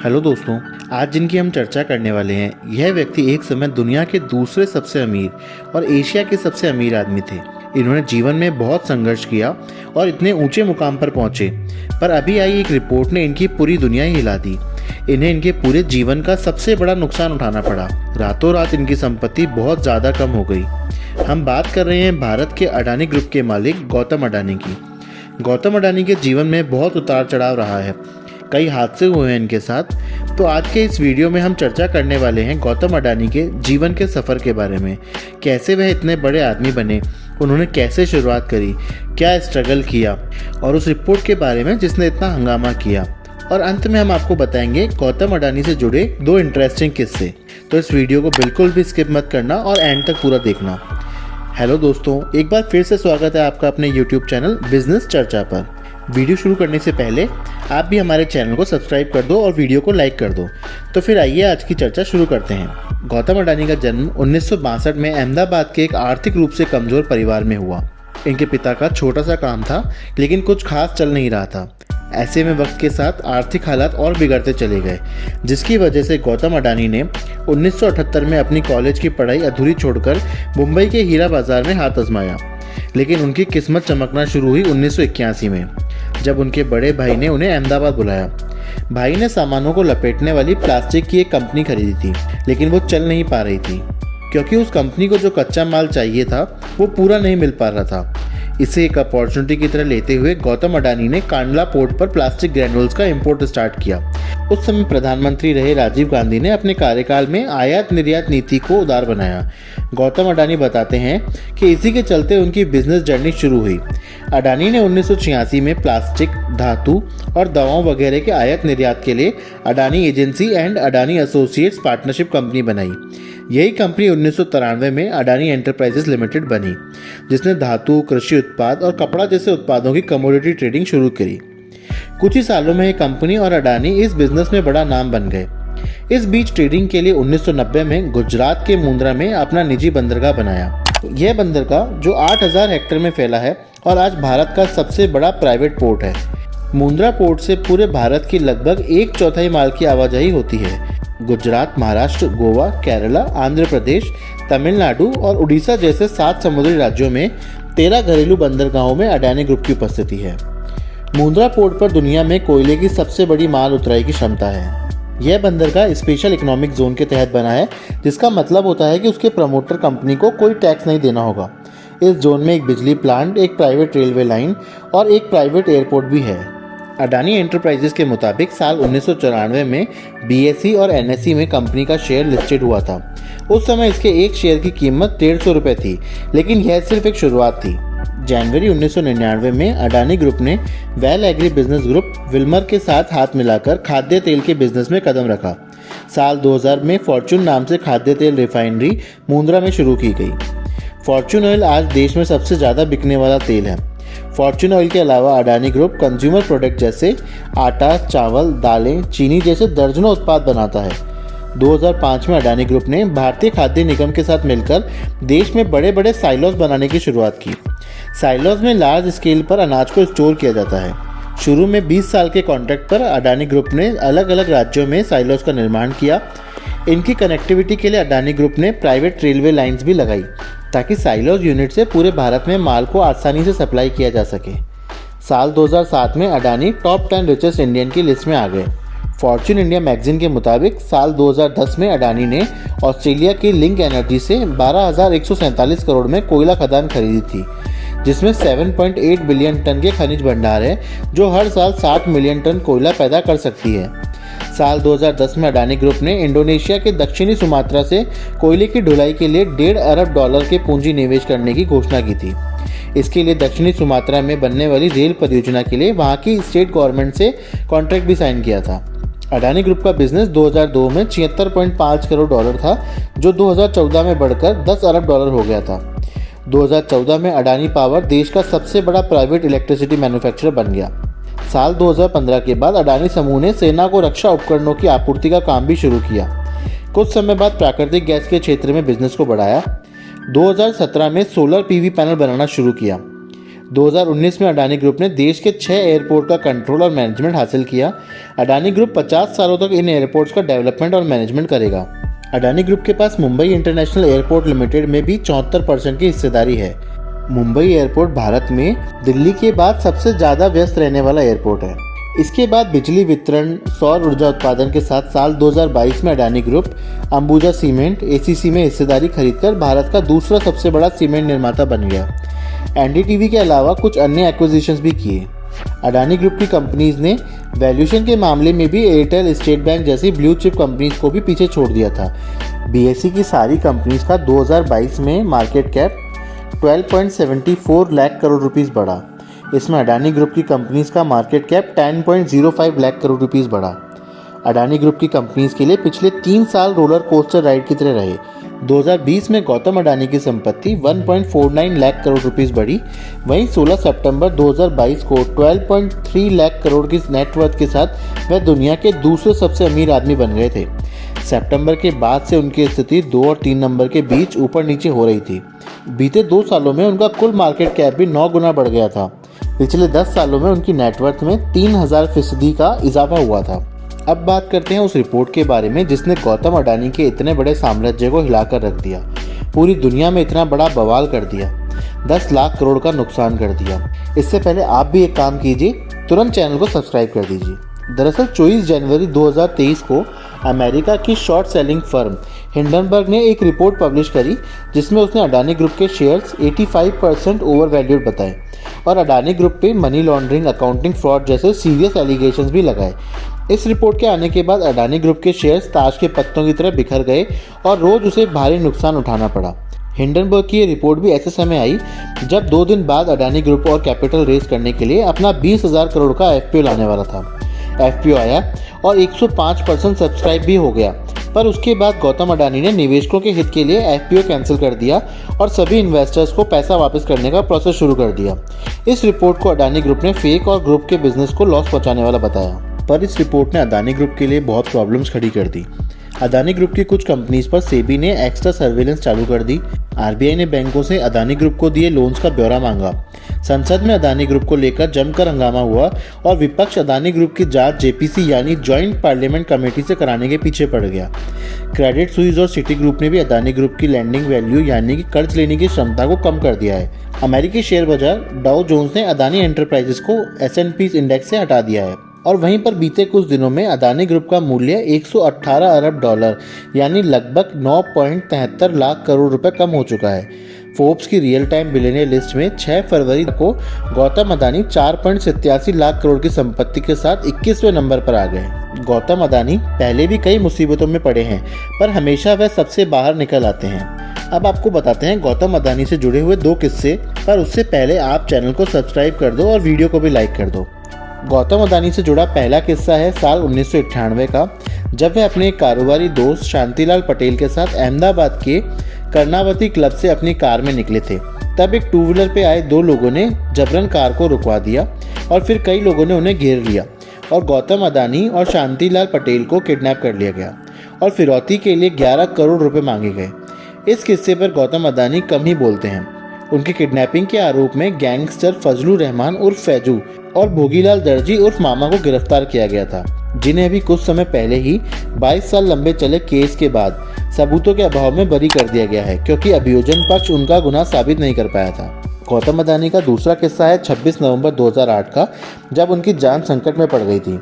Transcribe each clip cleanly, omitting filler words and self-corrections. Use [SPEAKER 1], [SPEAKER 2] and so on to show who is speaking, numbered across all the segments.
[SPEAKER 1] Hello दोस्तों, आज जिनकी हम चर्चा करने वाले हैं यह व्यक्ति एक समय दुनिया के दूसरे सबसे अमीर और एशिया के सबसे अमीर आदमी थे। इन्होंने जीवन में बहुत संघर्ष किया और इतने ऊंचे मुकाम पर पहुंचे, पर अभी आई एक रिपोर्ट ने इनकी पूरी दुनिया ही हिला दी। इन्हें इनके पूरे जीवन का सबसे बड़ा नुकसान उठाना पड़ा। रातों रात इनकी संपत्ति बहुत ज़्यादा कम हो गई। हम बात कर रहे हैं भारत के अडानी ग्रुप के मालिक गौतम अडानी की। गौतम अडानी के जीवन में बहुत उतार चढ़ाव रहा है, कई हादसे हुए हैं इनके साथ। तो आज के इस वीडियो में हम चर्चा करने वाले हैं गौतम अडानी के जीवन के सफ़र के बारे में। कैसे वह इतने बड़े आदमी बने, उन्होंने कैसे शुरुआत करी, क्या स्ट्रगल किया, और उस रिपोर्ट के बारे में जिसने इतना हंगामा किया। और अंत में हम आपको बताएंगे गौतम अडानी से जुड़े 2 इंटरेस्टिंग किस्से। तो इस वीडियो को बिल्कुल भी स्किप मत करना और एंड तक पूरा देखना। हेलो दोस्तों, एक बार फिर से स्वागत है आपका अपने यूट्यूब चैनल बिजनेस चर्चा पर। वीडियो शुरू करने से पहले आप भी हमारे चैनल को सब्सक्राइब कर दो और वीडियो को लाइक कर दो। तो फिर आइए आज की चर्चा शुरू करते हैं। गौतम अडानी का जन्म 1962 में अहमदाबाद के एक आर्थिक रूप से कमज़ोर परिवार में हुआ। इनके पिता का छोटा सा काम था, लेकिन कुछ खास चल नहीं रहा था। ऐसे में वक्त के साथ आर्थिक हालात और बिगड़ते चले गए, जिसकी वजह से गौतम अडानी ने 1978 में अपनी कॉलेज की पढ़ाई अधूरी छोड़कर मुंबई के हीरा बाजार में हाथ आजमाया। लेकिन उनकी किस्मत चमकना शुरू हुई 1981 में, जब उनके बड़े भाई ने उन्हें अहमदाबाद बुलाया। भाई ने सामानों को लपेटने वाली प्लास्टिक की एक कंपनी खरीदी थी, लेकिन वो चल नहीं पा रही थी क्योंकि उस कंपनी को जो कच्चा माल चाहिए था वो पूरा नहीं मिल पा रहा था। इसे एक अपॉर्चुनिटी की तरह लेते हुए गौतम अडानी ने कांडला पोर्ट पर प्लास्टिक ग्रैन्यूल्स का इंपोर्ट स्टार्ट किया। उस समय प्रधानमंत्री रहे राजीव गांधी ने अपने कार्यकाल में आयात निर्यात नीति को उदार बनाया। गौतम अडानी बताते हैं कि इसी के चलते उनकी बिजनेस जर्नी शुरू हुई। अडानी ने 1986 में प्लास्टिक, धातु और दवाओं वगैरह के आयात निर्यात के लिए Adani agency and Adani associates partnership company बनाई। यही कंपनी 1993 में अडानी एंटरप्राइजेस लिमिटेड बनी, जिसने धातु, कृषि उत्पाद और कपड़ा जैसे उत्पादों की कमोडिटी ट्रेडिंग शुरू करी। कुछ ही सालों में ये कंपनी और अडानी इस बिजनेस में बड़ा नाम बन गए। इस बीच ट्रेडिंग के लिए 1990 में गुजरात के मुंद्रा में अपना निजी बंदरगाह बनाया। यह बंदरगाह जो 8000 हेक्टेयर में फैला है और आज भारत का सबसे बड़ा प्राइवेट पोर्ट है। मुंद्रा पोर्ट से पूरे भारत की लगभग 1/4 माल की आवाजाही होती है। गुजरात, महाराष्ट्र, गोवा, केरला, आंध्र प्रदेश, तमिलनाडु और उड़ीसा जैसे 7 समुद्री राज्यों में 13 घरेलू बंदरगाहों में अडानी ग्रुप की उपस्थिति है। मुंद्रा पोर्ट पर दुनिया में कोयले की सबसे बड़ी माल उतराई की क्षमता है। यह बंदरगाह स्पेशल इकोनॉमिक जोन के तहत बना है, जिसका मतलब होता है कि उसके प्रमोटर कंपनी को कोई टैक्स नहीं देना होगा। इस जोन में एक बिजली प्लांट, एक प्राइवेट रेलवे लाइन और एक प्राइवेट एयरपोर्ट भी है। अडानी एंटरप्राइजेस के मुताबिक साल 1994 में बीएसई और एनएसई में कंपनी का शेयर लिस्टेड हुआ था। उस समय इसके एक शेयर की कीमत 150 रुपये थी, लेकिन यह सिर्फ एक शुरुआत थी। जनवरी 1999 में अडानी ग्रुप ने well agri business group Wilmer के साथ हाथ मिलाकर खाद्य तेल के बिजनेस में कदम रखा। साल 2000 में फॉर्चून नाम से खाद्य तेल रिफाइनरी मुंद्रा में शुरू की गई। फॉर्चून ऑयल आज देश में सबसे ज़्यादा बिकने वाला तेल है। फॉर्चून ऑयल के अलावा अडानी ग्रुप कंज्यूमर प्रोडक्ट जैसे आटा, चावल, दालें, चीनी जैसे दर्जनों उत्पाद बनाता है। 2005 में अडानी ग्रुप ने भारतीय खाद्य निगम के साथ मिलकर देश में बड़े बड़े साइलोज बनाने की शुरुआत की। साइलोज में लार्ज स्केल पर अनाज को स्टोर किया जाता है। शुरू में 20 साल के कॉन्ट्रैक्ट पर अडानी ग्रुप ने अलग अलग राज्यों में साइलोज का निर्माण किया। इनकी कनेक्टिविटी के लिए अडानी ग्रुप ने प्राइवेट रेलवे लाइन्स भी लगाई, ताकि साइलोज यूनिट से पूरे भारत में माल को आसानी से सप्लाई किया जा सके। साल 2007 में अडानी टॉप 10 रिचेस्ट इंडियन की लिस्ट में आ गए। फॉर्च्यून इंडिया मैगजीन के मुताबिक साल 2010 में अडानी ने ऑस्ट्रेलिया की लिंक एनर्जी से 12,147 करोड़ में कोयला खदान खरीदी थी, जिसमें 7.8 बिलियन टन के खनिज भंडार है, जो हर साल 60 मिलियन टन कोयला पैदा कर सकती है। साल 2010 में अडानी ग्रुप ने इंडोनेशिया के दक्षिणी सुमात्रा से कोयले की ढुलाई के लिए $1.5 अरब के पूंजी निवेश करने की घोषणा की थी। इसके लिए दक्षिणी सुमात्रा में बनने वाली रेल परियोजना के लिए वहां की स्टेट गवर्नमेंट से कॉन्ट्रैक्ट भी साइन किया था। अडानी ग्रुप का बिजनेस 2002 में $76.5 करोड़ था, जो 2014 में बढ़कर $10 अरब हो गया था। 2014 में अडानी पावर देश का सबसे बड़ा प्राइवेट इलेक्ट्रिसिटी मैन्युफैक्चरर बन गया। साल 2015 के बाद अडानी समूह ने सेना को रक्षा उपकरणों की आपूर्ति का काम भी शुरू किया। कुछ समय बाद प्राकृतिक गैस के क्षेत्र में बिजनेस को बढ़ाया। 2017 में सोलर पीवी पैनल बनाना शुरू किया। 2019 में अडानी ग्रुप ने देश के 6 एयरपोर्ट का कंट्रोल और मैनेजमेंट हासिल किया। अडानी ग्रुप 50 सालों तक इन एयरपोर्ट्स का डेवलपमेंट और मैनेजमेंट करेगा। अडानी ग्रुप के पास मुंबई इंटरनेशनल एयरपोर्ट लिमिटेड में भी 74% की हिस्सेदारी है। मुंबई एयरपोर्ट भारत में दिल्ली के बाद सबसे ज़्यादा व्यस्त रहने वाला एयरपोर्ट है। इसके बाद बिजली वितरण, सौर ऊर्जा उत्पादन के साथ साल 2022 में Adani group Ambuja cement ACC में हिस्सेदारी खरीदकर भारत का दूसरा सबसे बड़ा सीमेंट निर्माता बन गया। NDTV के अलावा कुछ अन्य एक्विजिशंस भी किए। अडानी ग्रुप की कंपनीज ने वैल्यूएशन के मामले में भी एयरटेल, स्टेट बैंक जैसी ब्लू चिप कंपनीज को भी पीछे छोड़ दिया था। BSE की सारी कंपनीज का 2022 में market cap 12.74 lakh crore rupees बढ़ा। इसमें अडानी ग्रुप की कंपनीज का market cap 10.05 lakh crore rupees बढ़ा। अडानी ग्रुप की कंपनीज के लिए पिछले 3 साल रोलर कोस्टर राइड की तरह रहे। 2020 में गौतम अडानी की संपत्ति 1.49 लाख करोड़ रुपीस बढ़ी। वहीं 16 सितंबर 2022 को 12.3 लाख करोड़ की नेटवर्थ के साथ वह दुनिया के दूसरे सबसे अमीर आदमी बन गए थे। सितंबर के बाद से उनकी स्थिति 2 और 3 नंबर के बीच ऊपर नीचे हो रही थी। बीते 2 सालों में उनका कुल मार्केट कैप भी 9 गुना बढ़ गया था। पिछले 10 सालों में उनकी नेटवर्थ में 3000% का इजाफा हुआ था। अब बात करते हैं उस रिपोर्ट के बारे में जिसने गौतम अडानी के इतने बड़े साम्राज्य को हिलाकर रख दिया, पूरी दुनिया में इतना बड़ा बवाल कर दिया, 10 लाख करोड़ का नुकसान कर दिया। इससे पहले आप भी एक काम कीजिए, तुरंत चैनल को सब्सक्राइब कर दीजिए। दरअसल 24 जनवरी 2023 को अमेरिका की शॉर्ट सेलिंग फर्म हिंडनबर्ग ने एक रिपोर्ट पब्लिश करी जिसमें उसने अडानी ग्रुप के शेयर्स 85% ओवर वैल्यूड बताए और अडानी ग्रुप पे मनी लॉन्ड्रिंग, अकाउंटिंग फ्रॉड जैसे सीरियस एलिगेशंस भी लगाए। इस रिपोर्ट के आने के बाद अडानी ग्रुप के शेयर्स ताश के पत्तों की तरह बिखर गए और रोज उसे भारी नुकसान उठाना पड़ा। हिंडनबर्ग की ये रिपोर्ट भी ऐसे समय आई जब 2 दिन बाद अडानी ग्रुप और कैपिटल रेज करने के लिए अपना 20,000 करोड़ का FPO लाने वाला था। FPO आया और 105% सब्सक्राइब भी हो गया, पर उसके बाद गौतम अडानी ने निवेशकों के हित के लिए FPO कैंसिल कर दिया और सभी इन्वेस्टर्स को पैसा वापस करने का प्रोसेस शुरू कर दिया। इस रिपोर्ट को अडानी ग्रुप ने फेक और ग्रुप के बिजनेस को लॉस पहुंचाने वाला बताया, पर इस रिपोर्ट ने अडानी ग्रुप के लिए बहुत प्रॉब्लम्स खड़ी कर दी। अडानी ग्रुप की कुछ कंपनीज पर सेबी ने एक्स्ट्रा सर्विलेंस चालू कर दी। RBI ने बैंकों से अडानी ग्रुप को दिए लोन्स का ब्यौरा मांगा। संसद में अडानी ग्रुप को लेकर जमकर हंगामा हुआ और विपक्ष अडानी ग्रुप की जांच JPC यानी जॉइंट पार्लियामेंट कमेटी से कराने के पीछे पड़ गया। क्रेडिट स्विस और सिटी ग्रुप ने भी अडानी ग्रुप की लैंडिंग वैल्यू यानी कि कर्ज लेने की क्षमता को कम कर दिया है। अमेरिकी शेयर बाजार डाउ जोन्स ने अडानी एंटरप्राइजेस को S&P इंडेक्स से हटा दिया है और वहीं पर बीते कुछ दिनों में अडानी ग्रुप का मूल्य 118 अरब डॉलर यानी लगभग 9.73 लाख करोड़ रुपए कम हो चुका है। फोर्ब्स की रियल टाइम बिलियनियर लिस्ट में 6 फरवरी को गौतम अडानी 4.87 लाख करोड़ की संपत्ति के साथ 21वें नंबर पर आ गए। गौतम अडानी पहले भी कई मुसीबतों में पड़े हैं, पर हमेशा वह सबसे बाहर निकल आते हैं। अब आपको बताते हैं गौतम अडानी से जुड़े हुए 2 किस्से, पर उससे पहले आप चैनल को सब्सक्राइब कर दो और वीडियो को भी लाइक कर दो। गौतम अडानी से जुड़ा पहला किस्सा है साल 1998 का, जब वह अपने कारोबारी दोस्त शांतिलाल पटेल के साथ अहमदाबाद के कर्णावती क्लब से अपनी कार में निकले थे। तब एक 2 व्हीलर पे आए 2 लोगों ने जबरन कार को रुकवा दिया और फिर कई लोगों ने उन्हें घेर लिया और गौतम अडानी और शांतिलाल पटेल को किडनैप कर लिया गया और फिरौती के लिए 11 करोड़ रुपए मांगे गए। इस किस्से पर गौतम अडानी कम ही बोलते हैं। उनकी किडनैपिंग के आरोप में गैंगस्टर फजलुर रहमान उर्फ फैजू और भोगीलाल दर्जी उर्फ मामा को गिरफ्तार किया गया था, जिन्हें अभी कुछ समय पहले ही 22 साल लंबे चले केस के बाद सबूतों के अभाव में बरी कर दिया गया है, क्योंकि अभियोजन पक्ष उनका गुनाह साबित नहीं कर पाया था। गौतम अडानी का दूसरा किस्सा है 26 नवंबर 2008 का, जब उनकी जान संकट में पड़ गई थी।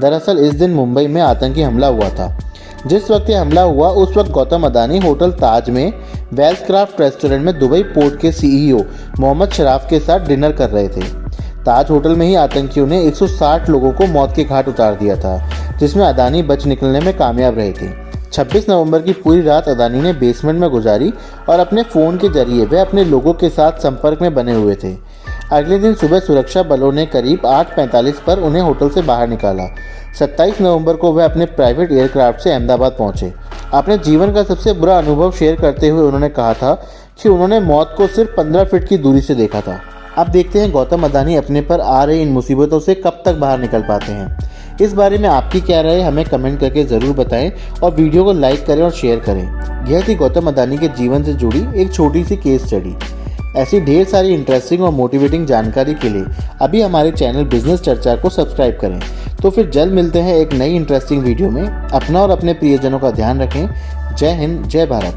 [SPEAKER 1] दरअसल इस दिन मुंबई में आतंकी हमला हुआ था। जिस वक्त ये हमला हुआ उस वक्त गौतम अडानी होटल ताज में वेल्सक्राफ्ट रेस्टोरेंट में दुबई पोर्ट के CEO मोहम्मद शराफ के साथ डिनर कर रहे थे। ताज होटल में ही आतंकियों ने 160 लोगों को मौत के घाट उतार दिया था, जिसमें अडानी बच निकलने में कामयाब रहे थे। 26 नवंबर की पूरी रात अडानी ने बेसमेंट में गुजारी और अपने फ़ोन के जरिए वे अपने लोगों के साथ संपर्क में बने हुए थे। अगले दिन सुबह सुरक्षा बलों ने करीब 8:45 पर उन्हें होटल से बाहर निकाला। 27 नवंबर को वह अपने प्राइवेट एयरक्राफ्ट से अहमदाबाद पहुंचे। अपने जीवन का सबसे बुरा अनुभव शेयर करते हुए उन्होंने कहा था कि उन्होंने मौत को सिर्फ 15 फीट की दूरी से देखा था। अब देखते हैं गौतम अडानी अपने पर आ रही इन मुसीबतों से कब तक बाहर निकल पाते हैं। इस बारे में आपकी क्या राय है हमें कमेंट करके ज़रूर बताएं और वीडियो को लाइक करें और शेयर करें। यह थी गौतम अडानी के जीवन से जुड़ी एक छोटी सी केस स्टडी। ऐसी ढेर सारी इंटरेस्टिंग और मोटिवेटिंग जानकारी के लिए अभी हमारे चैनल बिजनेस चर्चा को सब्सक्राइब करें। तो फिर जल्द मिलते हैं एक नई इंटरेस्टिंग वीडियो में। अपना और अपने प्रियजनों का ध्यान रखें। जय हिंद, जय भारत।